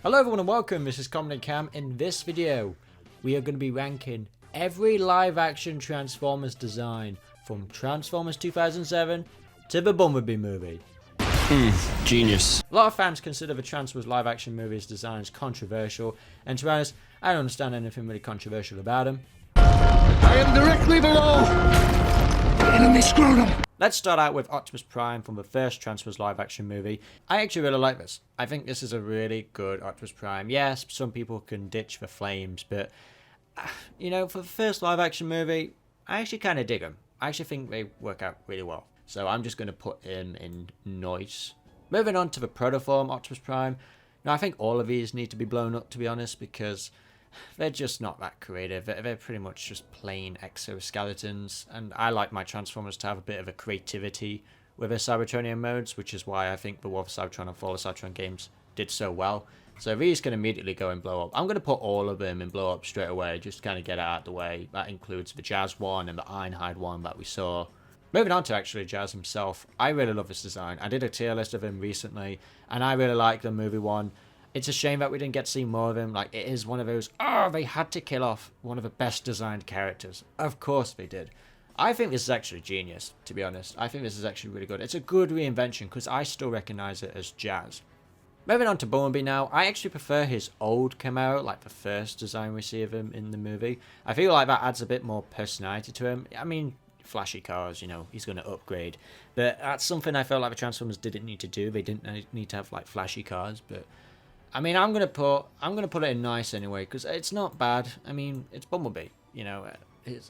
Hello everyone and welcome, this is Comodin Cam. In this video, we are going to be ranking every live action Transformers design from Transformers 2007 to the Bumblebee movie. Genius. A lot of fans consider the Transformers live action movies designs controversial, and to be honest, I don't understand anything really controversial about them. I am directly below the enemy scrotum. Let's start out with Optimus Prime from the first Transformers live action movie. I actually really like this. I think this is a really good Optimus Prime. Yes, some people can ditch the flames, but you know, for the first live action movie, I actually kind of dig them. I actually think they work out really well. So I'm just going to put him in nice. Moving on to the Protoform Optimus Prime. Now I think all of these need to be blown up, to be honest, because they're just not that creative. They're pretty much just plain exoskeletons, and I like my Transformers to have a bit of a creativity with their Cybertronian modes, which is why I think the War for Cybertron and Fall of Cybertron games did so well. So these can immediately go and blow up. I'm going to put all of them in blow up straight away, just to kind of get it out of the way. That includes the Jazz one and the Ironhide one that we saw. Moving on to actually Jazz himself, I really love this design. I did a tier list of him recently, and I really like the movie one. It's a shame that we didn't get to see more of him. Like, it is one of those, they had to kill off one of the best designed characters. Of course they did. I think this is actually genius, to be honest. I think this is actually really good. It's a good reinvention, because I still recognize it as Jazz. Moving on to Bumblebee now, I actually prefer his old Camaro, like the first design we see of him in the movie. I feel like that adds a bit more personality to him. I mean, flashy cars, you know, he's going to upgrade. But that's something I felt like the Transformers didn't need to do. They didn't need to have, like, flashy cars, but I mean, I'm gonna put it in nice anyway, because it's not bad. I mean, it's Bumblebee. You know,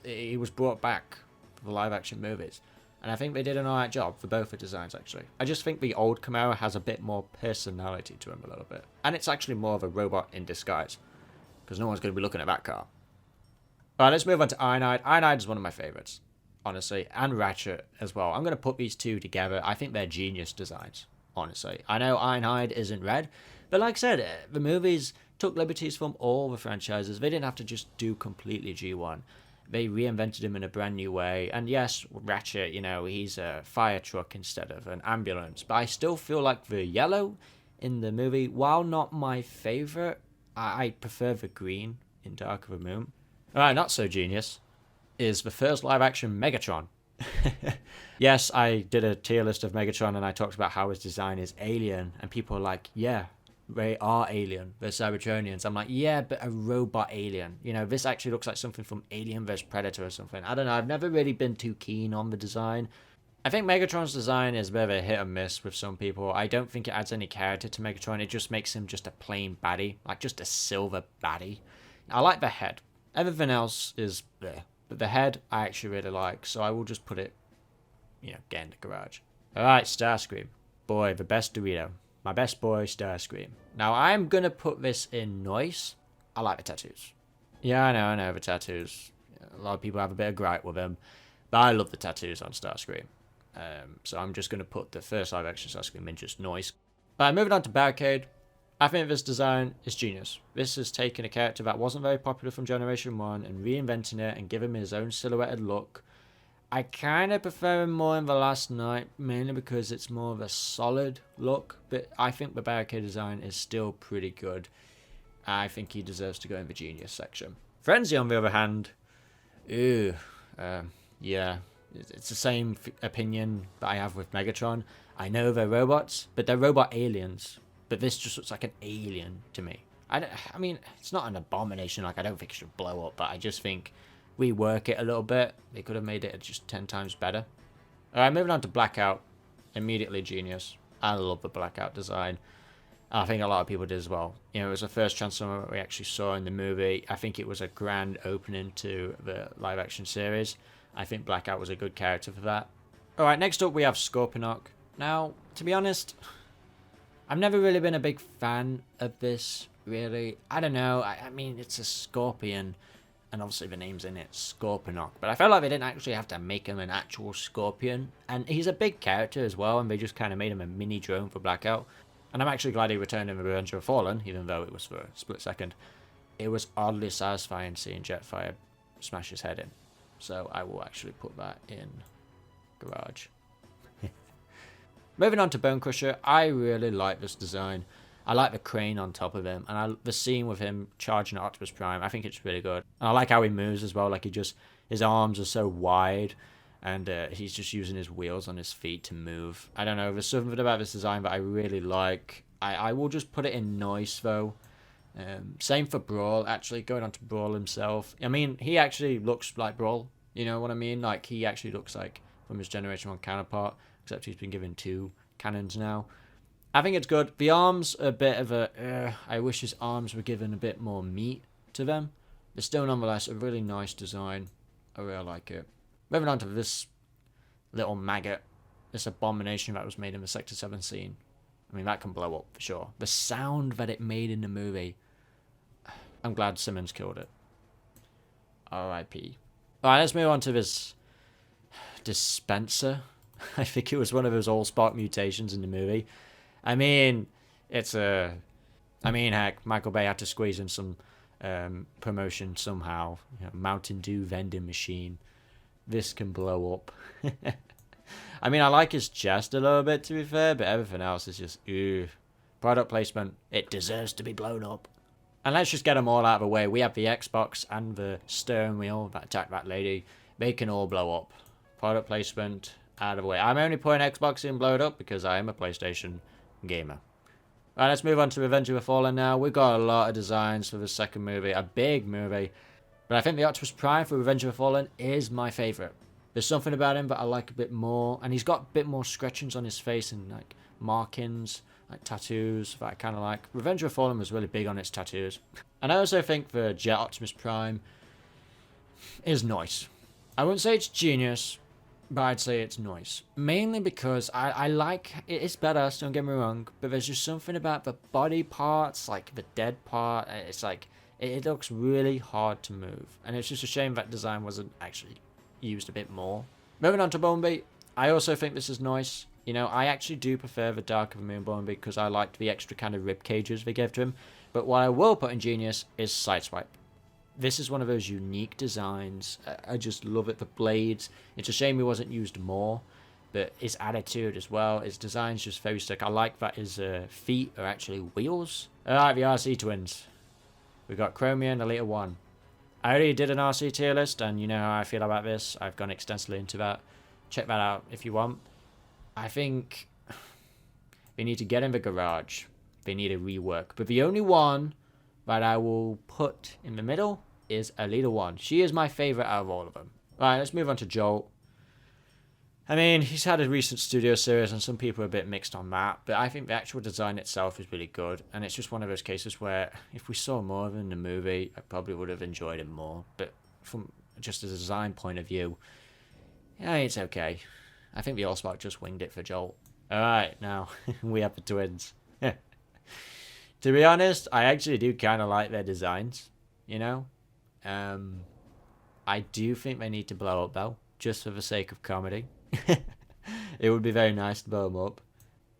he was brought back for the live action movies, and I think they did an alright job for both the designs. Actually, I just think the old Camaro has a bit more personality to him a little bit, and it's actually more of a robot in disguise, because no one's gonna be looking at that car. Alright, let's move on to Ironhide. Ironhide is one of my favorites, honestly, and Ratchet as well. I'm gonna put these two together. I think they're genius designs. Honestly, I know Ironhide isn't red. But like I said, the movies took liberties from all the franchises. They didn't have to just do completely G1. They reinvented him in a brand new way. And yes, Ratchet, you know, he's a fire truck instead of an ambulance. But I still feel like the yellow in the movie, while not my favourite, I prefer the green in Dark of the Moon. Alright, not so genius is the first live-action Megatron. Yes, I did a tier list of Megatron and I talked about how his design is alien. And people are like, yeah, they are alien. They're Cybertronians. I'm like, yeah, but a robot alien. You know, this actually looks like something from Alien vs Predator or something. I don't know. I've never really been too keen on the design. I think Megatron's design is a bit of a hit or miss with some people. I don't think it adds any character to Megatron. It just makes him just a plain baddie. Like, just a silver baddie. I like the head. Everything else is bleh. But the head, I actually really like. So I will just put it, you know, get in the garage. Alright, Starscream. Boy, the best Dorito. My best boy, Starscream. Now, I'm going to put this in nice. I like the tattoos. Yeah, I know, the tattoos. A lot of people have a bit of gripe with them. But I love the tattoos on Starscream. So I'm just going to put the first live-action Starscream in just nice. Moving on to Barricade. I think this design is genius. This has taken a character that wasn't very popular from Generation 1 and reinventing it and giving him his own silhouetted look. I kind of prefer him more in The Last Night, mainly because it's more of a solid look, but I think the Barricade design is still pretty good. I think he deserves to go in the Genius section. Frenzy, on the other hand, yeah, it's the same opinion that I have with Megatron. I know they're robots, but they're robot aliens, but this just looks like an alien to me. I mean, it's not an abomination, like I don't think it should blow up, but I just think rework it a little bit. They could have made it just 10 times better. Alright, moving on to Blackout. Immediately genius. I love the Blackout design. I think a lot of people did as well. You know, it was the first Transformer we actually saw in the movie. I think it was a grand opening to the live action series. I think Blackout was a good character for that. Alright, next up we have Scorponok. Now, to be honest, I've never really been a big fan of this, really. I don't know. I mean, it's a scorpion. And obviously the name's in it, Scorponok. But I felt like they didn't actually have to make him an actual scorpion. And he's a big character as well, and they just kind of made him a mini drone for Blackout. And I'm actually glad he returned in Revenge of the Fallen, even though it was for a split second. It was oddly satisfying seeing Jetfire smash his head in. So I will actually put that in garage. Moving on to Bone Crusher, I really like this design. I like the crane on top of him, and the scene with him charging at Optimus Prime, I think it's really good. And I like how he moves as well, like his arms are so wide, and he's just using his wheels on his feet to move. I don't know, there's something about this design that I really like. I will just put it in nice, though. Same for Brawl, actually, going on to Brawl himself. I mean, he actually looks like Brawl, you know what I mean? Like, he actually looks like from his Generation 1 counterpart, except he's been given 2 cannons now. I think it's good. The arms are a bit of a... I wish his arms were given a bit more meat to them. But still, nonetheless, a really nice design. I really like it. Moving on to this little maggot. This abomination that was made in the Sector 7 scene. I mean, that can blow up for sure. The sound that it made in the movie. I'm glad Simmons killed it. R.I.P. Alright, let's move on to this dispenser. I think it was one of those Allspark mutations in the movie. I mean, heck, Michael Bay had to squeeze in some promotion somehow. You know, Mountain Dew vending machine. This can blow up. I mean, I like his chest a little bit, to be fair, but everything else is just, product placement. It deserves to be blown up. And let's just get them all out of the way. We have the Xbox and the steering wheel that attack that lady. They can all blow up. Product placement, out of the way. I'm only putting Xbox in blow it up because I am a PlayStation gamer. Alright, let's move on to Revenge of the Fallen now. We've got a lot of designs for the second movie. A big movie. But I think the Optimus Prime for Revenge of the Fallen is my favourite. There's something about him that I like a bit more. And he's got a bit more scratchings on his face and like markings, like tattoos that I kind of like. Revenge of the Fallen was really big on its tattoos. And I also think the Jet Optimus Prime is nice. I wouldn't say it's genius, but I'd say it's nice. Mainly because I like... It's better, don't get me wrong. But there's just something about the body parts, like the dead part. It's like... It looks really hard to move. And it's just a shame that design wasn't actually used a bit more. Moving on to Bumblebee. I also think this is nice. You know, I actually do prefer the Dark of the Moon Bumblebee because I liked the extra kind of rib cages they gave to him. But what I will put in Genius is Sideswipe. This is one of those unique designs. I just love it. The blades. It's a shame he wasn't used more. But his attitude as well. His design's just very sick. I like that his feet are actually wheels. Alright, the RC twins. We've got Chromia and Elita 1. I already did an RC tier list, and you know how I feel about this. I've gone extensively into that. Check that out if you want. I think they need to get in the garage. They need a rework. But the only one that I will put in the middle is Elita 1. She is my favourite out of all of them. Alright, let's move on to Jolt. I mean, he's had a recent studio series and some people are a bit mixed on that, but I think the actual design itself is really good, and it's just one of those cases where if we saw more of him in the movie, I probably would have enjoyed him more, but from just a design point of view, yeah, it's okay. I think the Allspark just winged it for Jolt. Alright, now, we have the twins. To be honest, I actually do kind of like their designs, you know? I do think they need to blow up, though, just for the sake of comedy. It would be very nice to blow them up.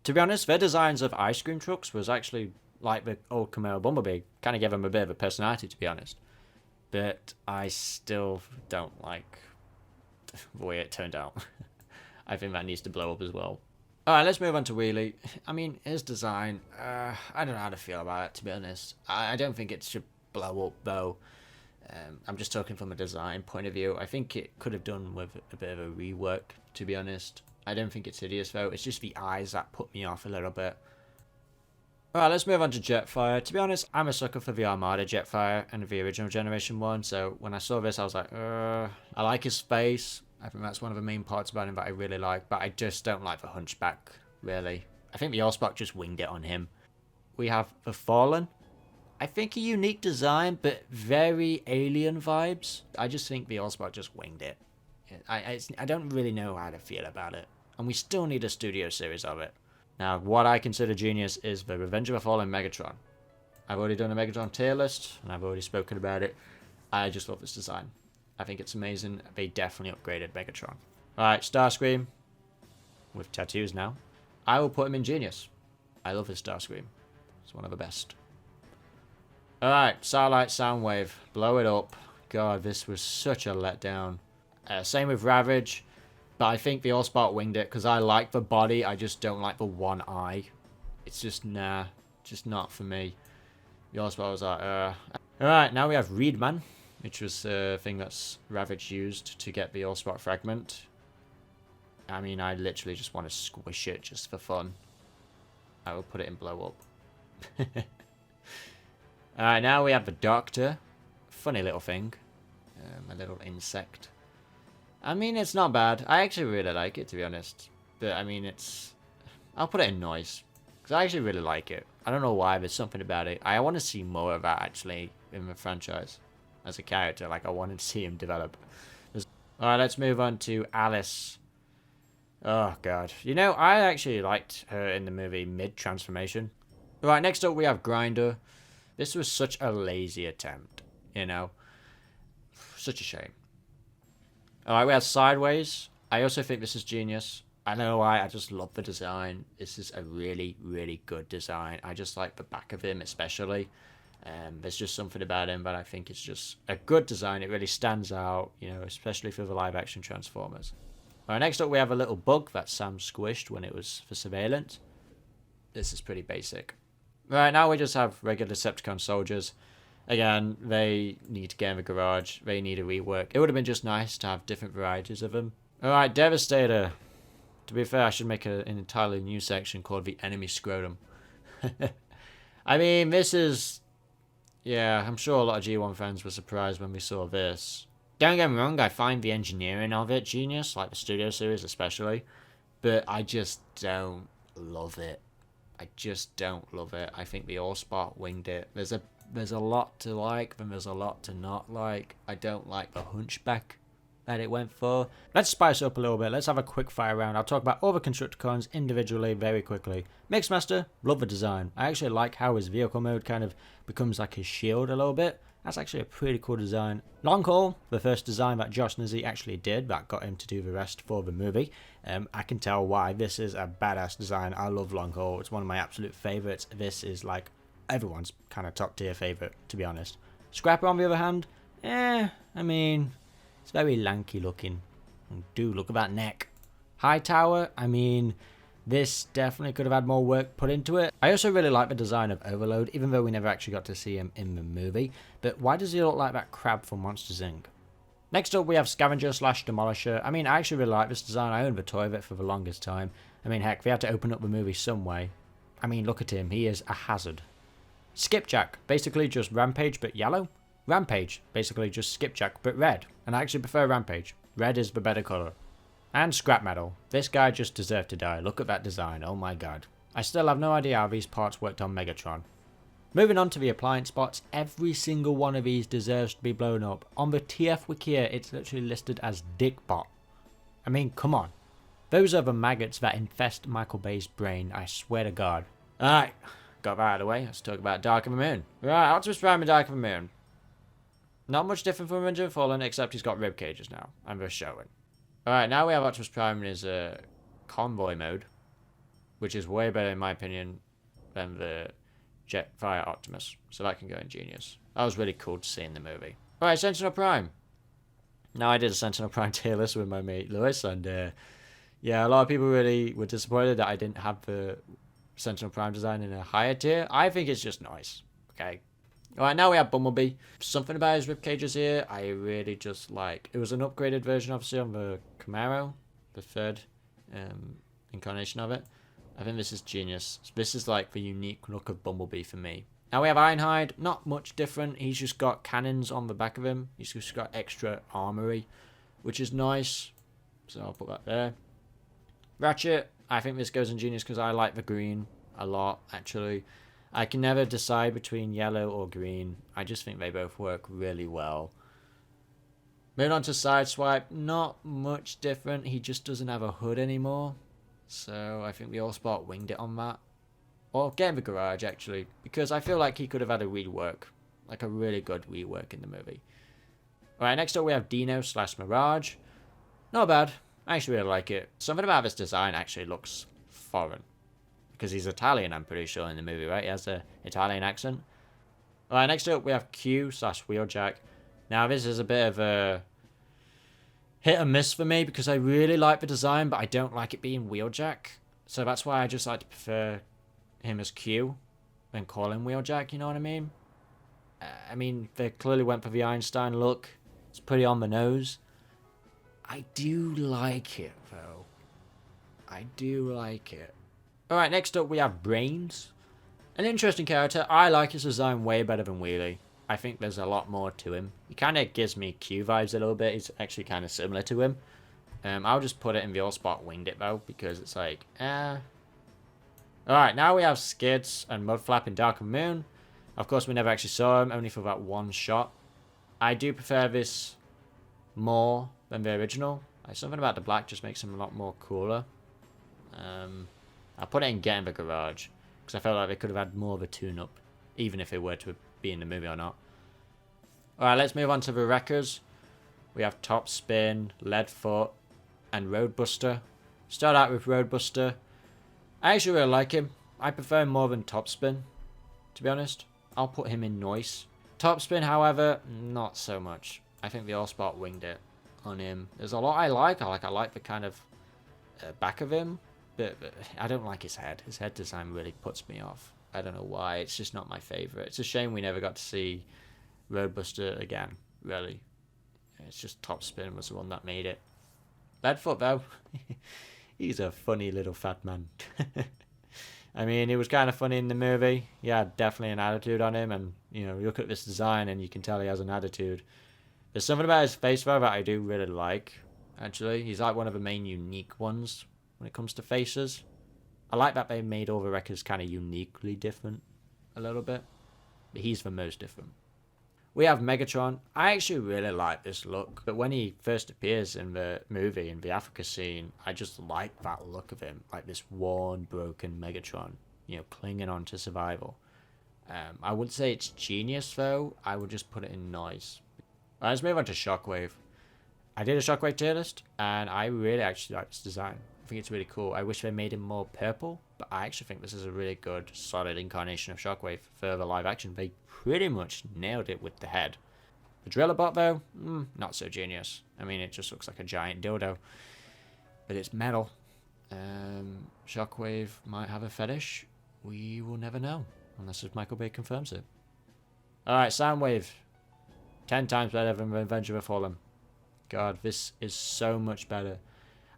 To be honest, their designs of ice cream trucks was actually like the old Camaro Bumblebee. Kind of gave them a bit of a personality, to be honest. But I still don't like the way it turned out. I think that needs to blow up as well. Alright, let's move on to Wheelie. I mean, his design, I don't know how to feel about it, to be honest. I don't think it should blow up, though. I'm just talking from a design point of view. I think it could have done with a bit of a rework, to be honest. I don't think it's hideous, though. It's just the eyes that put me off a little bit. Alright, let's move on to Jetfire. To be honest, I'm a sucker for the Armada Jetfire and the original Generation 1, so when I saw this, I was like, I like his face. I think that's one of the main parts about him that I really like, but I just don't like the Hunchback, really. I think the Allspark just winged it on him. We have the Fallen. I think a unique design, but very alien vibes. I just think the Allspark just winged it. I don't really know how to feel about it. And we still need a studio series of it. Now, what I consider genius is the Revenge of the Fallen Megatron. I've already done a Megatron tier list, and I've already spoken about it. I just love this design. I think it's amazing. They definitely upgraded Megatron. Alright, Starscream. With tattoos now. I will put him in Genius. I love his Starscream. It's one of the best. Alright, Starlight Soundwave. Blow it up. God, this was such a letdown. Same with Ravage. But I think the Allspark winged it because I like the body. I just don't like the one eye. It's just, nah. Just not for me. The Allspark was like, Alright, now we have Reedman, which was a thing that's Ravage used to get the Allspark fragment. I mean, I literally just want to squish it just for fun. I will put it in blow up. Alright, now we have the Doctor. Funny little thing. A little insect. I mean, it's not bad. I actually really like it, to be honest. But, I mean, it's... I'll put it in noise. Because I actually really like it. I don't know why, there's something about it. I want to see more of that, actually, in the franchise. As a character, like, I wanted to see him develop. Alright, let's move on to Alice. Oh, God. You know, I actually liked her in the movie mid-transformation. Alright, next up we have Grinder. This was such a lazy attempt, you know. Such a shame. Alright, we have Sideways. I also think this is genius. I don't know why, I just love the design. This is a really, really good design. I just like the back of him especially. There's just something about him, but I think it's just a good design. It really stands out, you know, especially for the live-action Transformers. Alright, next up we have a little bug that Sam squished when it was for surveillance. This is pretty basic. Right, now we just have regular Decepticon soldiers. Again, they need to get in the garage. They need a rework. It would have been just nice to have different varieties of them. Alright, Devastator. To be fair, I should make an entirely new section called the Enemy Scrotum. I mean, this is... Yeah, I'm sure a lot of G1 fans were surprised when we saw this. Don't get me wrong, I find the engineering of it genius, like the Studio Series especially. But I just don't love it. I just don't love it. I think the Allspark winged it. There's a lot to like, and there's a lot to not like. I don't like the hunchback that it went for. Let's spice up a little bit. Let's have a quick fire round. I'll talk about all the Constructicons individually very quickly. Mixmaster, love the design. I actually like how his vehicle mode kind of becomes like his shield a little bit. That's actually a pretty cool design. Long Haul, the first design that Josh Nizzi actually did that got him to do the rest for the movie. I can tell why. This is a badass design. I love Long Haul. It's one of my absolute favourites. This is like everyone's kind of top tier favourite, to be honest. Scrapper, on the other hand, I mean, it's very lanky looking. Dude, look at that neck. Hightower, I mean, this definitely could have had more work put into it. I also really like the design of Overload, even though we never actually got to see him in the movie. But why does he look like that crab from Monsters Inc? Next up, we have Scavenger / Demolisher. I mean, I actually really like this design. I owned the toy of it for the longest time. I mean, heck, they had to open up the movie some way. I mean, look at him. He is a hazard. Skipjack, basically just Rampage but yellow. Rampage, basically just Skipjack but red. And I actually prefer Rampage. Red is the better colour. And Scrap Metal. This guy just deserved to die. Look at that design. Oh my god. I still have no idea how these parts worked on Megatron. Moving on to the appliance spots, every single one of these deserves to be blown up. On the TF Wikia, it's literally listed as Dickbot. I mean, come on. Those are the maggots that infest Michael Bay's brain, I swear to god. Alright, got that out of the way. Let's talk about Dark of the Moon. Right, Optimus Prime and Dark of the Moon. Not much different from Avenger of the Fallen, except he's got rib cages now, and they're showing. Alright, now we have Optimus Prime in his convoy mode, which is way better in my opinion than the Jetfire Optimus, so that can go in Genius. That was really cool to see in the movie. Alright, Sentinel Prime. Now I did a Sentinel Prime tier list with my mate Lewis, and yeah, a lot of people really were disappointed that I didn't have the Sentinel Prime design in a higher tier. I think it's just nice, okay? Alright, now we have Bumblebee. Something about his rib cages here, I really just like. It was an upgraded version, obviously, on the Camaro, the third incarnation of it. I think this is genius. This is like the unique look of Bumblebee for me. Now we have Ironhide. Not much different. He's just got cannons on the back of him. He's just got extra armory, which is nice. So I'll put that there. Ratchet. I think this goes in Genius because I like the green a lot, actually. I can never decide between yellow or green. I just think they both work really well. Moving on to Sideswipe. Not much different. He just doesn't have a hood anymore. So I think the Allspark winged it on that. Or get in the garage, actually. Because I feel like he could have had a rework. Like a really good rework in the movie. Alright, next up we have Dino / Mirage. Not bad. I actually really like it. Something about this design actually looks foreign. Because he's Italian, I'm pretty sure, in the movie, right? He has an Italian accent. Alright, next up we have Q / Wheeljack. Now this is a bit of a hit and miss for me because I really like the design, but I don't like it being Wheeljack. So that's why I just like to prefer him as Q. than call him Wheeljack, you know what I mean? I mean, they clearly went for the Einstein look. It's pretty on the nose. I do like it, though. I do like it. Alright, next up we have Brains. An interesting character. I like his design way better than Wheelie. I think there's a lot more to him. He kind of gives me Q vibes a little bit. He's actually kind of similar to him. I'll just put it in the Allspot Winged It, though, because it's like, Alright, now we have Skids and Mudflap in Dark and Moon. Of course, we never actually saw him, only for that one shot. I do prefer this more than the original. Like, something about the black just makes him a lot more cooler. I'll put it in Get in the Garage, because I felt like they could have had more of a tune-up, even if they were to be in the movie or not. Alright, let's move on to the Wreckers. We have Top Spin, Leadfoot, and Roadbuster. Start out with Roadbuster. I actually really like him. I prefer him more than Top Spin, to be honest. I'll put him in Noise. Top Spin, however, not so much. I think the Allspot Winged It on him. There's a lot I like. I like the kind of back of him, but I don't like his head. His head design really puts me off. I don't know why. It's just not my favourite. It's a shame we never got to see Roadbuster again, really. It's just Top Spin was the one that made it. Leadfoot, though, he's a funny little fat man. I mean, he was kind of funny in the movie. He had definitely an attitude on him, and, you know, you look at this design and you can tell he has an attitude. There's something about his face, though, that I do really like, actually. He's like one of the main unique ones when it comes to faces. I like that they made all the Wreckers kind of uniquely different a little bit, but he's the most different. We have Megatron. I actually really like this look, but when he first appears in the movie, in the Africa scene, I just like that look of him, like this worn, broken Megatron, you know, clinging on to survival. I wouldn't say it's genius, though. I would just put it in Noise. Right, let's move on to Shockwave. I did a Shockwave tier list, and I really actually like this design. I think it's really cool. I wish they made him more purple, but I actually think this is a really good, solid incarnation of Shockwave for the live action. They pretty much nailed it with the head. The Driller Bot, though, not so genius. I mean, it just looks like a giant dildo, but it's metal. Shockwave might have a fetish. We will never know, unless Michael Bay confirms it. Alright, Soundwave. 10 times better than Revenge of the Fallen. God, this is so much better.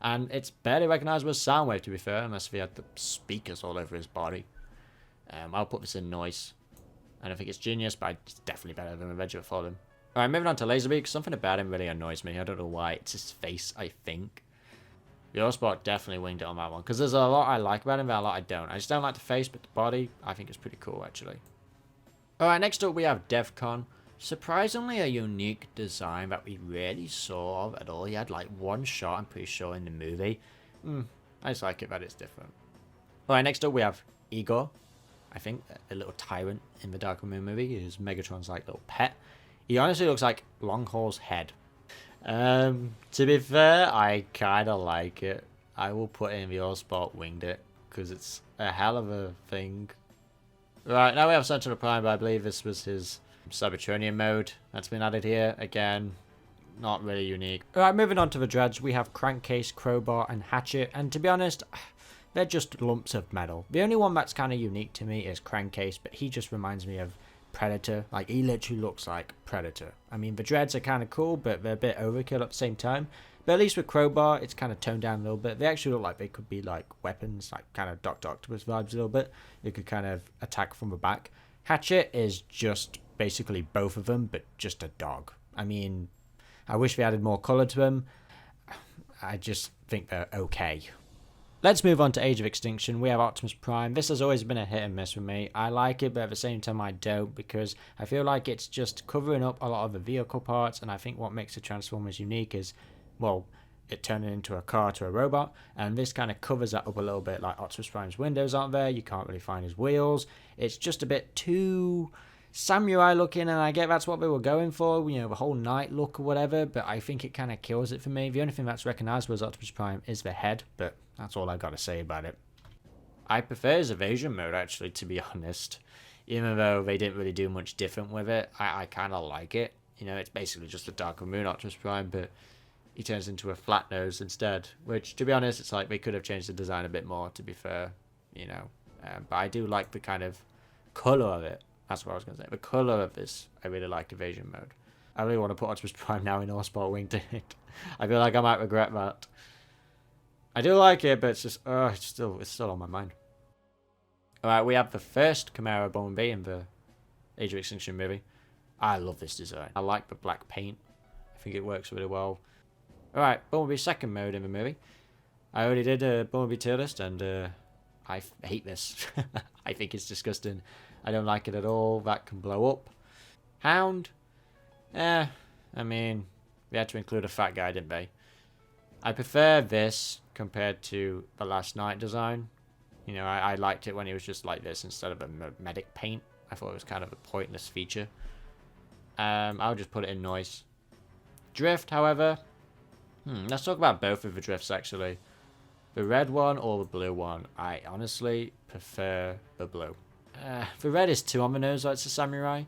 And it's barely recognisable as Soundwave, to be fair, unless he had the speakers all over his body. I'll put this in Noise. I don't think it's genius, but it's definitely better than Revenge of the Fallen. Alright, moving on to Laserbeak. Something about him really annoys me. I don't know why. It's his face, I think. The Allspot definitely winged it on that one, because there's a lot I like about him, but a lot I don't. I just don't like the face, but the body, I think it's pretty cool, actually. Alright, next up we have Defcon. Surprisingly a unique design that we rarely saw of at all. He had like one shot, I'm pretty sure, in the movie. I just like it that it's different. Alright, next up we have Igor. I think a little tyrant in the Dark Moon movie. Is Megatron's like little pet. He honestly looks like Longhaul's head. To be fair, I kind of like it. I will put in the Allspot Winged It, because it's a hell of a thing. Right, now we have Sentinel Prime, but I believe this was his Cybertronian mode that's been added here. Again, not really unique. Alright, moving on to the Dreads, we have Crankcase, Crowbar, and Hatchet, and to be honest, they're just lumps of metal. The only one that's kind of unique to me is Crankcase, but he just reminds me of Predator. Like, he literally looks like Predator. I mean, the Dreads are kind of cool, but they're a bit overkill at the same time. But at least with Crowbar, it's kind of toned down a little bit. They actually look like they could be like weapons, like kind of Dr. Octopus vibes a little bit. They could kind of attack from the back. Hatchet is just basically both of them, but just a dog. I mean, I wish they added more colour to them. I just think they're okay. Let's move on to Age of Extinction. We have Optimus Prime. This has always been a hit and miss with me. I like it, but at the same time I don't, because I feel like it's just covering up a lot of the vehicle parts, and I think what makes the Transformers unique is, well, it turning into a car to a robot, and this kind of covers that up a little bit. Like, Optimus Prime's windows aren't there, you can't really find his wheels. It's just a bit too samurai looking, and I get that's what they were going for, you know, the whole night look or whatever, but I think it kind of kills it for me. The only thing that's recognisable as Optimus Prime is the head, but that's all I've got to say about it. I prefer his evasion mode, actually, to be honest. Even though they didn't really do much different with it, I kind of like it. You know, it's basically just a Dark Moon Optimus Prime, but he turns into a flat nose instead, which, to be honest, it's like they could have changed the design a bit more, to be fair, you know. But I do like the kind of colour of it. That's what I was going to say. The colour of this, I really like Evasion Mode. I really want to put Optimus Prime now in All Sport Winged it. I feel like I might regret that. I do like it, but it's just, it's still on my mind. Alright, we have the first Chimera Bumblebee in the Age of Extinction movie. I love this design. I like the black paint. I think it works really well. Alright, Bumblebee's second mode in the movie. I already did a Bumblebee tier list, and I hate this. I think it's disgusting. I don't like it at all. That can blow up. Hound? I mean, we had to include a fat guy, didn't we? I prefer this compared to the Last Night design. You know, I liked it when it was just like this instead of a medic paint. I thought it was kind of a pointless feature. I'll just put it in noise. Drift, however. Let's talk about both of the drifts, actually. The red one or the blue one. I honestly prefer the blue. The red is too on the nose like it's a samurai.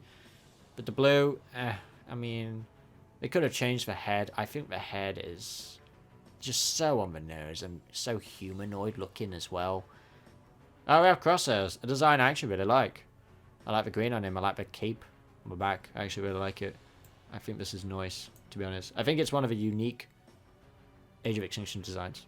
But the blue, I mean, they could have changed the head. I think the head is just so on the nose and so humanoid looking as well. Oh, we have Crosshairs, a design I actually really like. I like the green on him. I like the cape on the back. I actually really like it. I think this is nice, to be honest. I think it's one of the unique Age of Extinction designs.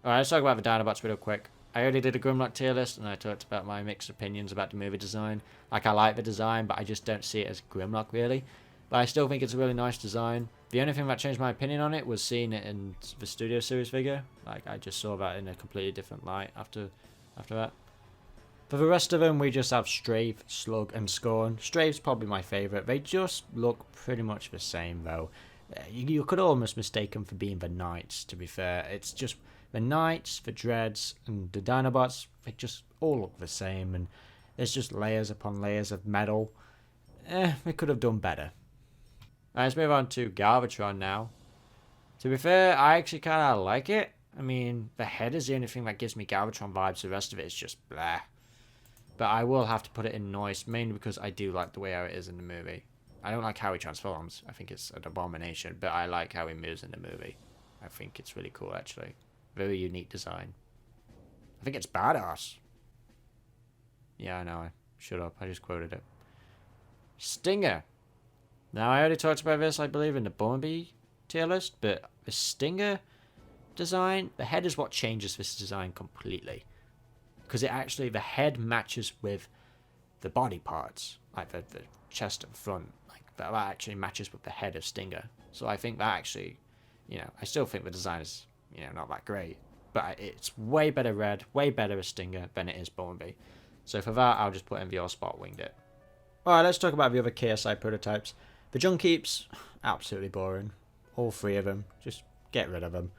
Alright, let's talk about the Dinobots real quick. I already did a Grimlock tier list, and I talked about my mixed opinions about the movie design. Like, I like the design, but I just don't see it as Grimlock, really. But I still think it's a really nice design. The only thing that changed my opinion on it was seeing it in the Studio Series figure. Like, I just saw that in a completely different light after that. For the rest of them, we just have Strafe, Slug, and Scorn. Strafe's probably my favourite. They just look pretty much the same, though. You could almost mistake them for being the Knights, to be fair. It's just the Knights, the Dreads, and the Dinobots, they just all look the same, and there's just layers upon layers of metal. They could have done better. Right, let's move on to Galvatron now. To be fair, I actually kind of like it. I mean, the head is the only thing that gives me Galvatron vibes. The rest of it is just blah. But I will have to put it in noise, mainly because I do like the way how it is in the movie. I don't like how he transforms. I think it's an abomination, but I like how he moves in the movie. I think it's really cool, actually. Very unique design. I think it's badass. Yeah, I know. Shut up. I just quoted it. Stinger. Now, I already talked about this, I believe, in the Bumblebee tier list, but the Stinger design, the head is what changes this design completely. Because it actually, the head matches with the body parts, like the chest and front. Like that actually matches with the head of Stinger. So I think that actually, you know, I still think the design is, you know, not that great. But it's way better red, way better as Stinger than it is Bumblebee. So for that, I'll just put in the All Spot Winged It. Alright, let's talk about the other KSI prototypes. The Junkeeps, absolutely boring. All three of them, just get rid of them.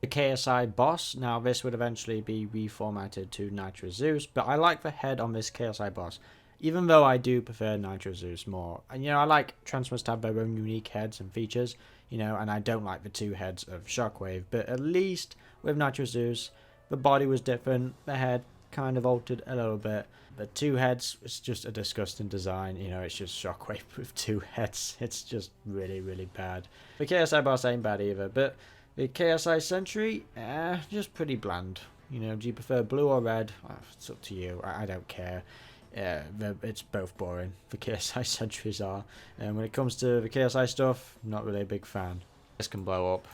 The KSI boss, now this would eventually be reformatted to Nitro Zeus, but I like the head on this KSI boss, even though I do prefer Nitro Zeus more. And you know, I like Transformers to have their own unique heads and features, you know, and I don't like the two heads of Shockwave, but at least with Nitro Zeus, the body was different, the head kind of altered a little bit. The two heads, it's just a disgusting design, you know, it's just Shockwave with two heads. It's just really, really bad. The KSI boss ain't bad either, but the KSI Sentry, just pretty bland. You know, do you prefer blue or red? It's up to you. I don't care. It's both boring. The KSI Sentries are. And when it comes to the KSI stuff, not really a big fan. This can blow up.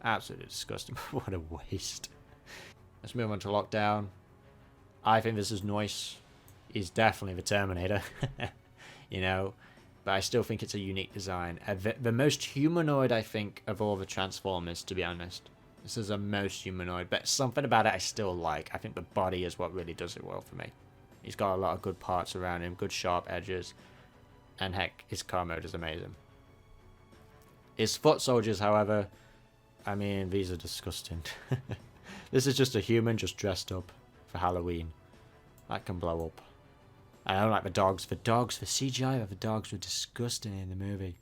Absolutely disgusting. What a waste. Let's move on to Lockdown. I think this is nice. He's definitely the Terminator. You know, but I still think it's a unique design. The most humanoid, I think, of all the Transformers, to be honest. This is the most humanoid, but something about it I still like. I think the body is what really does it well for me. He's got a lot of good parts around him, good sharp edges, and heck, his car mode is amazing. His foot soldiers, however, I mean, these are disgusting. This is just a human just dressed up for Halloween. That can blow up. I don't like the dogs. The CGI of the dogs were disgusting in the movie.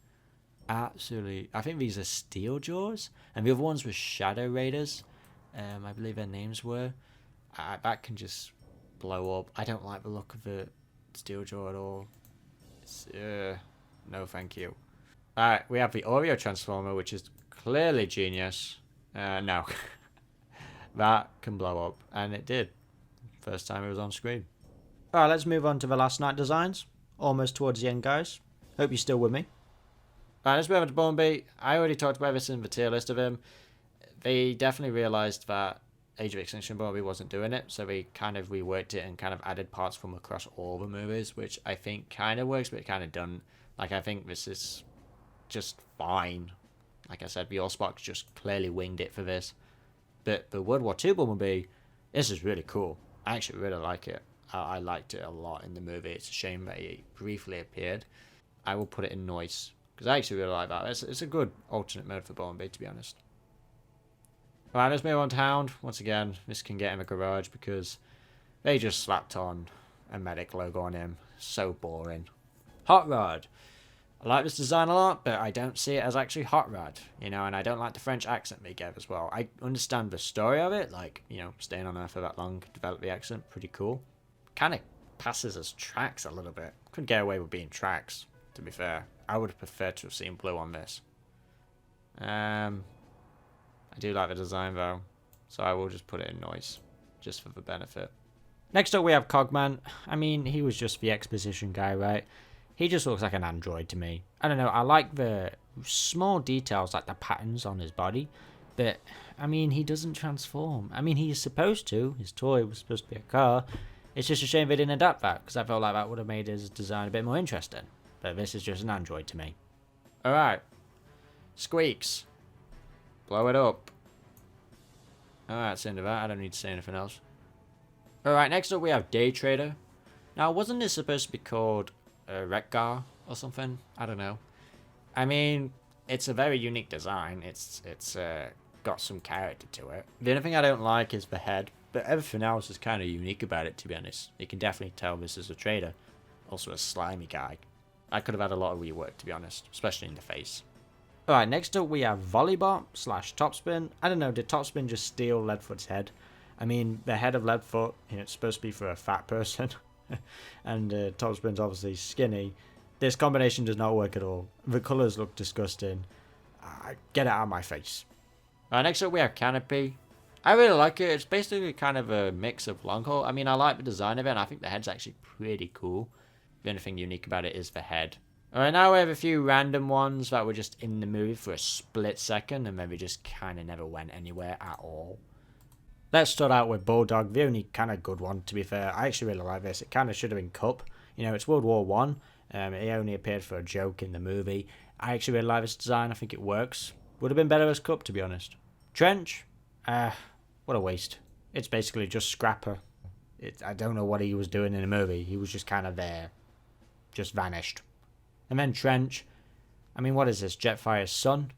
Absolutely. I think these are Steel Jaws, and the other ones were Shadow Raiders. I believe their names were. That can just blow up. I don't like the look of the Steel Jaw at all. It's, no thank you. Alright, we have the Oreo Transformer, which is clearly genius. No. That can blow up, and it did. First time it was on screen. Alright, let's move on to the last night designs. Almost towards the end, guys. Hope you're still with me. Alright, let's move on to Bumblebee. I already talked about this in the tier list of him. They definitely realised that Age of Extinction Bumblebee wasn't doing it, so they kind of reworked it and kind of added parts from across all the movies, which I think kind of works, but it kind of doesn't. Like, I think this is just fine. Like I said, the Allspark just clearly winged it for this. But the World War II Bumblebee, this is really cool. I actually really like it. I liked it a lot in the movie. It's a shame that he briefly appeared. I will put it in noise, because I actually really like that. It's a good alternate mode for Bumblebee, to be honest. Alright, let's move on to Hound. Once again, this can get in the garage, because they just slapped on a medic logo on him. So boring. Hot Rod. I like this design a lot, but I don't see it as actually Hot Rod, you know, and I don't like the French accent they gave as well. I understand the story of it, like, you know, staying on Earth for that long, develop the accent, pretty cool. Kind of passes as tracks a little bit. Couldn't get away with being tracks, to be fair. I would have preferred to have seen blue on this. I do like the design though, so I will just put it in noise, just for the benefit. Next up we have Cogman. I mean, he was just the exposition guy, right? He just looks like an android to me. I don't know, I like the small details, like the patterns on his body, but, I mean, he doesn't transform. I mean, he's supposed to. His toy was supposed to be a car. It's just a shame they didn't adapt that, because I felt like that would have made his design a bit more interesting. But this is just an android to me. Alright. Squeaks. Blow it up. Alright, that's the end of that. I don't need to say anything else. Alright, next up we have Day Trader. Now, wasn't this supposed to be called Rekgar or something? I don't know. I mean, it's a very unique design. It's got some character to it. The only thing I don't like is the head. But everything else is kind of unique about it, to be honest. You can definitely tell this is a trader. Also a slimy guy. I could have had a lot of rework, to be honest. Especially in the face. Alright, next up we have Volleybot / Topspin. I don't know, did Topspin just steal Leadfoot's head? I mean, the head of Leadfoot, you know, it's supposed to be for a fat person. And Topspin's obviously skinny. This combination does not work at all. The colours look disgusting. Get it out of my face. Alright, next up we have Canopy. I really like it. It's basically kind of a mix of long haul. I mean, I like the design of it, and I think the head's actually pretty cool. The only thing unique about it is the head. Alright, now we have a few random ones that were just in the movie for a split second, and maybe just kind of never went anywhere at all. Let's start out with Bulldog, the only kind of good one, to be fair. I actually really like this. It kind of should have been Cup. You know, it's World War One. It only appeared for a joke in the movie. I actually really like this design. I think it works. Would have been better as Cup, to be honest. Trench. What a waste. It's basically just Scrapper. I don't know what he was doing in the movie. He was just kind of there. Just vanished. And then Trench. I mean, what is this? Jetfire's son?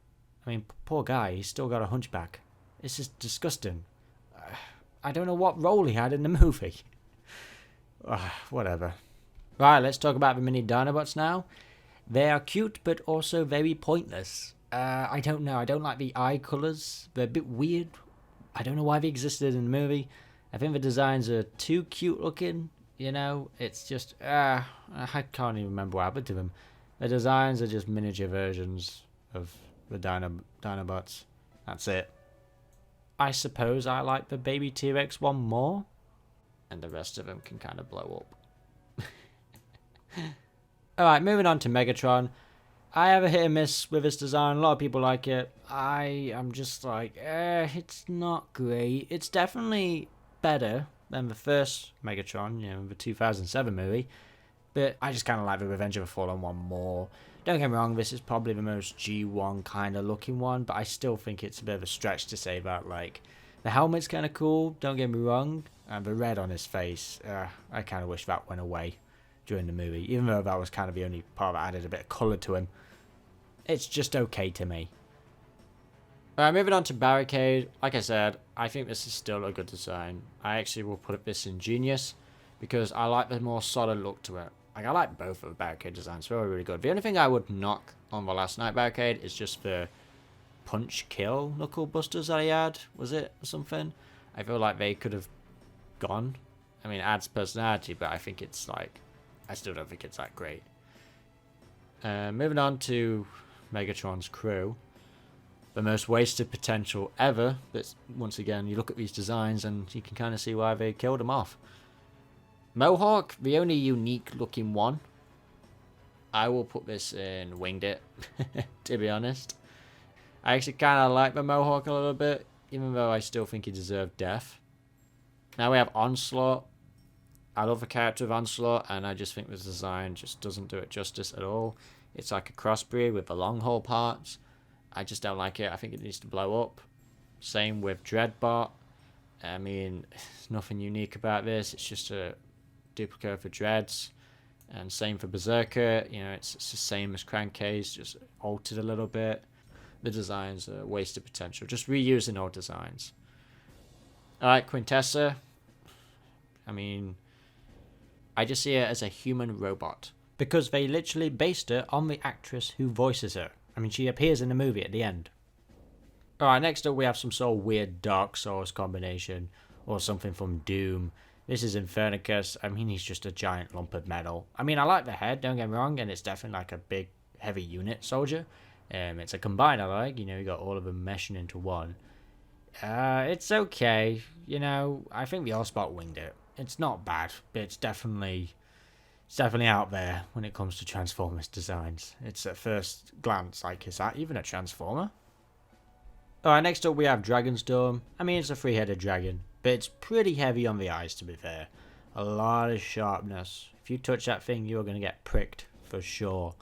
I mean, poor guy. He's still got a hunchback. It's just disgusting. I don't know what role he had in the movie. Whatever. Right, let's talk about the mini Dinobots now. They are cute, but also very pointless. I don't know. I don't like the eye colours. They're a bit weird. I don't know why they existed in the movie. I think the designs are too cute looking. You know, it's just... I can't even remember what happened to them. The designs are just miniature versions of the Dinobots. That's it. I suppose I like the baby T-Rex one more. And the rest of them can kind of blow up. Alright, moving on to Megatron. I have a hit and miss with this design. A lot of people like it. I am just like, it's not great. It's definitely better than the first Megatron, you know, the 2007 movie. But I just kind of like the Revenge of the Fallen one more. Don't get me wrong, this is probably the most G1 kind of looking one, but I still think it's a bit of a stretch to say that. Like, the helmet's kind of cool, don't get me wrong, and the red on his face, I kind of wish that went away during the movie, even though that was kind of the only part that added a bit of colour to him. It's just okay to me. Alright, moving on to Barricade. Like I said, I think this is still a good design. I actually will put this in Genius, because I like the more solid look to it. Like, I like both of the Barricade designs, they're really good. The only thing I would knock on the Last Night Barricade is just the punch kill knuckle busters that he had, was it, or something? I feel like they could have gone. I mean, it adds personality, but I think it's like, I still don't think it's that great. Moving on to Megatron's crew. The most wasted potential ever, but once again, you look at these designs and you can kind of see why they killed him off. Mohawk, the only unique looking one. I will put this in Winged It, to be honest. I actually kind of like the Mohawk a little bit, even though I still think he deserved death. Now we have Onslaught. I love the character of Onslaught, and I just think the design just doesn't do it justice at all. It's like a crossbreed with the long haul parts. I just don't like it. I think it needs to blow up. Same with Dreadbot. I mean, there's nothing unique about this. It's just a duplicate for Dreads. And same for Berserker. You know, it's the same as Crankcase, just altered a little bit. The designs are wasted potential. Just reusing old designs. Alright, Quintessa. I mean, I just see her as a human robot. Because they literally based her on the actress who voices her. I mean, she appears in the movie at the end. Alright, next up we have some sort of weird Dark Souls combination. Or something from Doom. This is Infernicus. I mean, he's just a giant lump of metal. I mean, I like the head, don't get me wrong. And it's definitely like a big, heavy unit soldier. It's a combine I like. You know, you got all of them meshing into one. It's okay. You know, I think the Allspot winged it. It's not bad, but it's definitely out there when it comes to Transformers designs. It's at first glance like, is that even a Transformer? Alright, next up we have Dragonstorm. I mean, it's a three-headed dragon, but it's pretty heavy on the eyes, to be fair. A lot of sharpness. If you touch that thing, you're going to get pricked, for sure.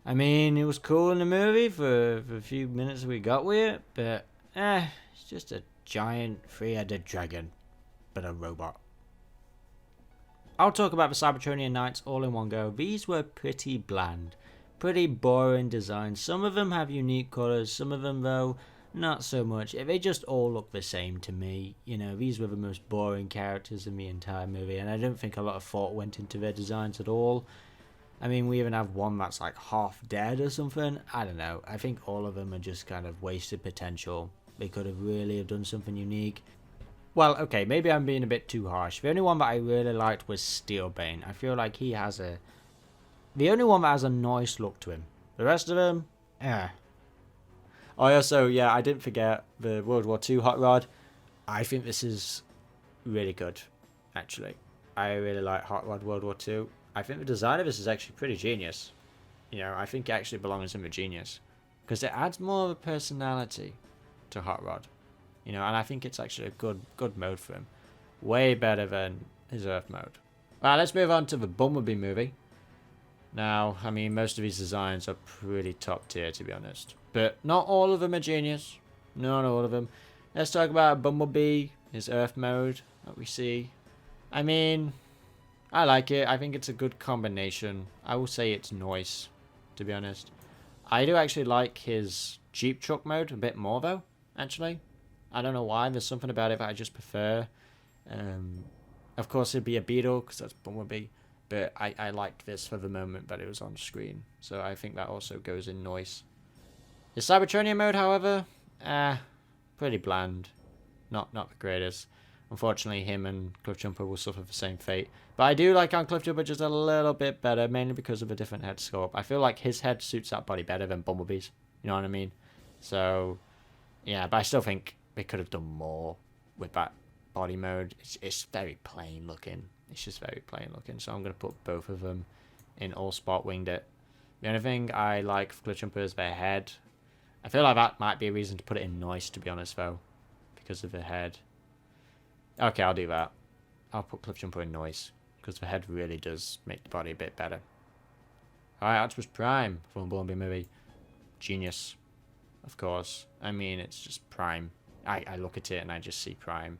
I mean, it was cool in the movie for a few minutes we got with it, but it's just a giant three-headed dragon, but a robot. I'll talk about the Cybertronian Knights all in one go. These were pretty bland, pretty boring designs. Some of them have unique colours, some of them though, not so much. They just all look the same to me. You know, these were the most boring characters in the entire movie, and I don't think a lot of thought went into their designs at all. I mean, we even have one that's like half dead or something. I don't know. I think all of them are just kind of wasted potential. They could have really have done something unique. Well, okay, maybe I'm being a bit too harsh. The only one that I really liked was Steelbane. I feel like he has the only one that has a nice look to him. The rest of them, I also, I didn't forget the World War II Hot Rod. I think this is really good, actually. I really like Hot Rod World War II. I think the design of this is actually pretty genius. You know, I think it actually belongs in the genius. Because it adds more of a personality to Hot Rod. You know, and I think it's actually a good mode for him. Way better than his Earth mode. Alright, let's move on to the Bumblebee movie. Now, I mean, most of these designs are pretty top tier, to be honest. But not all of them are genius. Not all of them. Let's talk about Bumblebee, his Earth mode that we see. I mean, I like it. I think it's a good combination. I will say it's nice, to be honest. I do actually like his Jeep truck mode a bit more, though, actually. I don't know why. There's something about it that I just prefer. Of course, it'd be a Beetle, because that's Bumblebee. But I liked this for the moment that it was on screen. So I think that also goes in noise. The Cybertronian mode, however, pretty bland. Not the greatest. Unfortunately, him and Cliffjumper will suffer the same fate. But I do like on Cliffjumper just a little bit better, mainly because of a different head sculpt. I feel like his head suits that body better than Bumblebee's. You know what I mean? So, yeah, but I still think they could have done more with that body mode. It's very plain looking. It's just very plain looking. So I'm going to put both of them in Allspot Winged It. The only thing I like for Cliffjumper is their head. I feel like that might be a reason to put it in Noise, to be honest, though. Because of the head. Okay, I'll do that. I'll put Cliffjumper in Noise. Because the head really does make the body a bit better. Alright, Optimus Prime from Bumblebee movie. Genius. Of course. I mean, it's just Prime. I look at it and I just see Prime.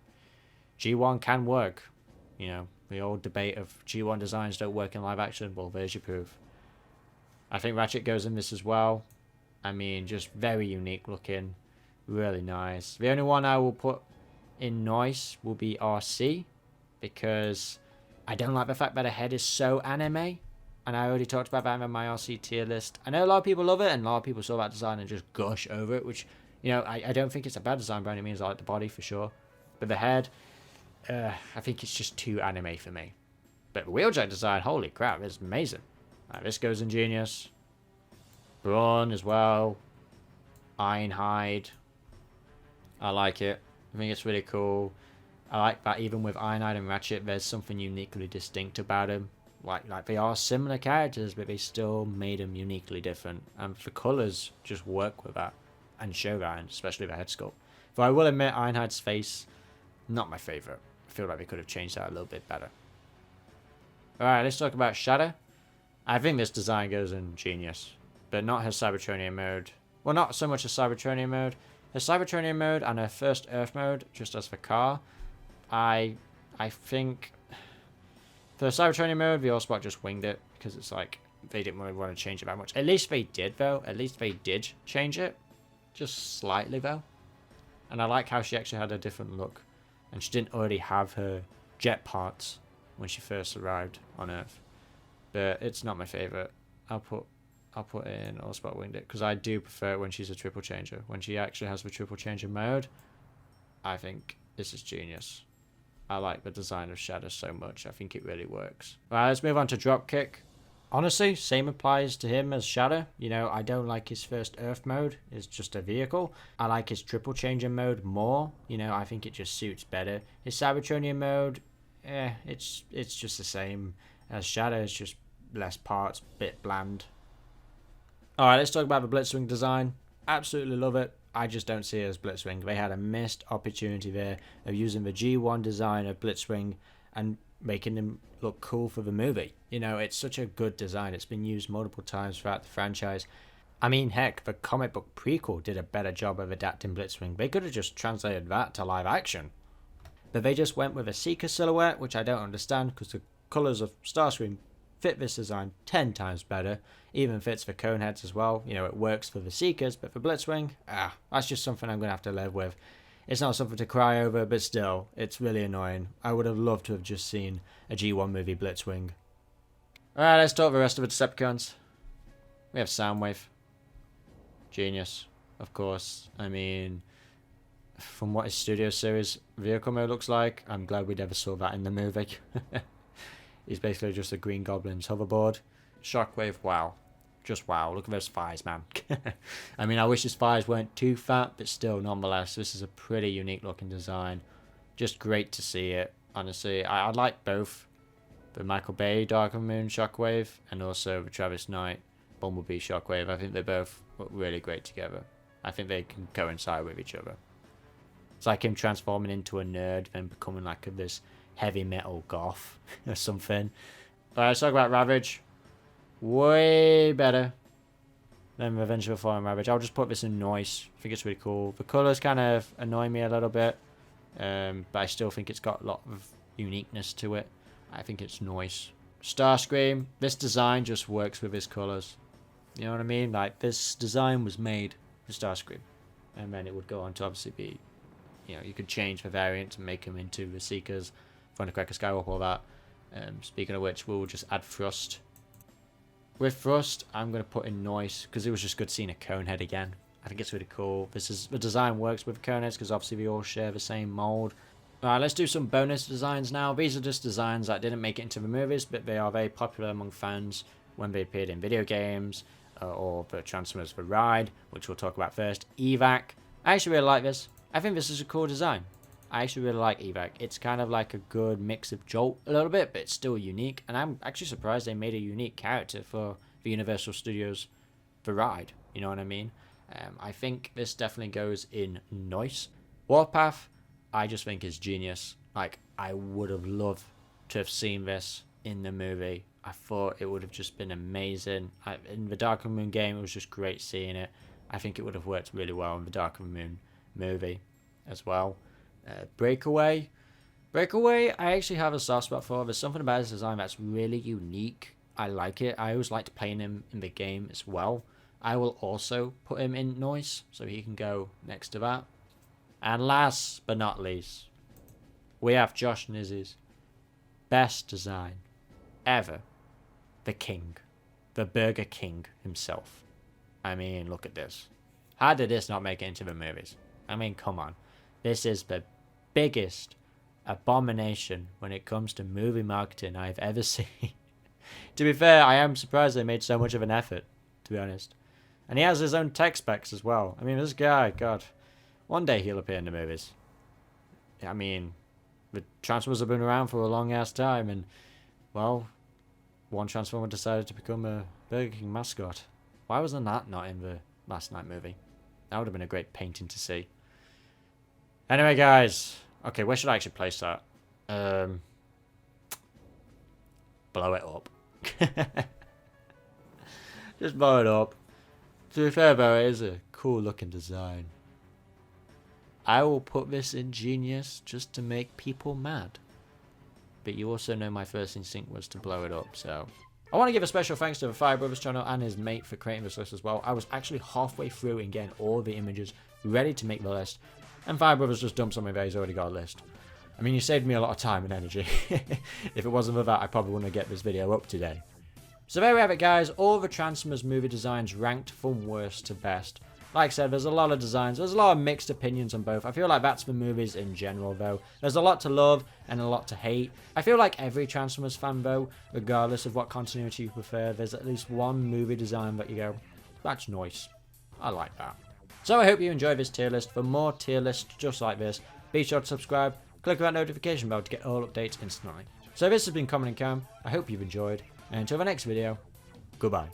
G1 can work. You know, the old debate of G1 designs don't work in live action. Well, there's your proof. I think Ratchet goes in this as well. I mean, just very unique looking. Really nice. The only one I will put in Noise will be RC. Because I don't like the fact that the head is so anime. And I already talked about that in my RC tier list. I know a lot of people love it. And a lot of people saw that design and just gush over it. Which, you know, I don't think it's a bad design by any means. I like the body for sure. But the head, I think it's just too anime for me. But the wheeljack design, holy crap, it's amazing. This goes in Genius. Brawn as well. Ironhide. I like it. I think it's really cool. I like that even with Ironhide and Ratchet, there's something uniquely distinct about them. Like they are similar characters, but they still made them uniquely different. And the colours just work with that and show that, and especially the head sculpt. Though I will admit, Ironhide's face, not my favourite. I feel like they could have changed that a little bit better. Alright, let's talk about Shadow. I think this design goes in genius, but not her Cybertronian mode. Well, not so much a Cybertronian mode. Her Cybertronian mode and her first Earth mode, just as the car. I think for the Cybertronian mode, the Allspark just winged it because it's like they didn't really want to change it that much. At least they did, though. At least they did change it, just slightly, though. And I like how she actually had a different look, and she didn't already have her jet parts when she first arrived on Earth. But it's not my favorite. I'll put it in Allspark winged it because I do prefer it when she's a triple changer. When she actually has the triple changer mode, I think this is genius. I like the design of Shadow so much. I think it really works. Alright, let's move on to Dropkick. Honestly, same applies to him as Shadow. You know, I don't like his first Earth mode. It's just a vehicle. I like his triple changer mode more. You know, I think it just suits better. His Cybertronian mode, it's just the same as Shadow. It's just less parts, bit bland. Alright, let's talk about the Blitzwing design. Absolutely love it. I just don't see it as Blitzwing. They had a missed opportunity there of using the G1 design of Blitzwing and making them look cool for the movie. You know, it's such a good design. It's been used multiple times throughout the franchise. I mean, heck, the comic book prequel did a better job of adapting Blitzwing. They could have just translated that to live action. But they just went with a Seeker silhouette, which I don't understand because the colours of Starscream fit this design 10 times better. Even fits for Coneheads as well. You know, it works for the Seekers, but for Blitzwing, that's just something I'm going to have to live with. It's not something to cry over, but still, it's really annoying. I would have loved to have just seen a G1 movie Blitzwing. Alright, let's talk the rest of the Decepticons. We have Soundwave. Genius, of course. I mean, from what his Studio Series vehicle mode looks like, I'm glad we never saw that in the movie. He's basically just a Green Goblin's hoverboard. Shockwave, wow. Just wow. Look at those thighs, man. I mean, I wish his thighs weren't too fat, but still, nonetheless, this is a pretty unique looking design. Just great to see it, honestly. I like both the Michael Bay Dark of the Moon Shockwave and also the Travis Knight Bumblebee Shockwave. I think they both look really great together. I think they can coincide with each other. It's like him transforming into a nerd and becoming like this heavy metal goth or something. Alright, let's talk about Ravage. Way better than Revenge of the Fallen Ravage. I'll just put this in noise. I think it's really cool. The colours kind of annoy me a little bit, but I still think it's got a lot of uniqueness to it. I think it's noise. Starscream, this design just works with his colours. You know what I mean? Like, this design was made for Starscream, and then it would go on to obviously be, you know, you could change the variant to make them into the Seekers, Thundercracker, Skywarp, all that. Speaking of which, we'll just add Thrust. With Thrust, I'm going to put in Noise, because it was just good seeing a Conehead again. I think it's really cool. The design works with Coneheads, because obviously we all share the same mold. Alright, let's do some bonus designs now. These are just designs that didn't make it into the movies, but they are very popular among fans when they appeared in video games, or the Transformers for Ride, which we'll talk about first. Evac. I actually really like this. I think this is a cool design. I actually really like Evac. It's kind of like a good mix of Jolt a little bit, but it's still unique. And I'm actually surprised they made a unique character for the Universal Studios The Ride. You know what I mean? I think this definitely goes in Noise. Warpath, I just think is genius. Like, I would have loved to have seen this in the movie. I thought it would have just been amazing. In the Dark of the Moon game, it was just great seeing it. I think it would have worked really well in the Dark of the Moon movie as well. Breakaway, I actually have a soft spot for. There's something about this design that's really unique. I like it. I always liked playing him in the game as well. I will also put him in Noise, so he can go next to that. And last but not least, we have Josh Nizzy's best design ever. The King. The Burger King himself. I mean, look at this. How did this not make it into the movies? I mean, come on. This is the biggest abomination when it comes to movie marketing I've ever seen. To be fair, I am surprised they made so much of an effort, to be honest. And he has his own tech specs as well. I mean, this guy, God, one day he'll appear in the movies. I mean, The Transformers have been around for a long ass time, and well, one Transformer decided to become a Burger King mascot. Why wasn't that not in the Last Night movie? That would have been a great painting to see. Anyway, guys. Okay, where should I actually place that? Blow it up. Just blow it up. To be fair, though, it is a cool looking design. I will put this in Genius just to make people mad. But you also know my first instinct was to blow it up, so... I want to give a special thanks to the Fire Brothers channel and his mate for creating this list as well. I was actually halfway through in getting all the images ready to make the list, and Fire Brothers just dumped something there. He's already got a list. I mean, you saved me a lot of time and energy. If it wasn't for that, I probably wouldn't get this video up today. So there we have it, guys. All the Transformers movie designs ranked from worst to best. Like I said, there's a lot of designs. There's a lot of mixed opinions on both. I feel like that's the movies in general, though. There's a lot to love and a lot to hate. I feel like every Transformers fan, though, regardless of what continuity you prefer, there's at least one movie design that you go, that's nice. I like that. So I hope you enjoyed this tier list. For more tier lists just like this, be sure to subscribe, click that notification bell to get all updates instantly. So this has been Comodin Cam. I hope you've enjoyed, and until the next video, goodbye.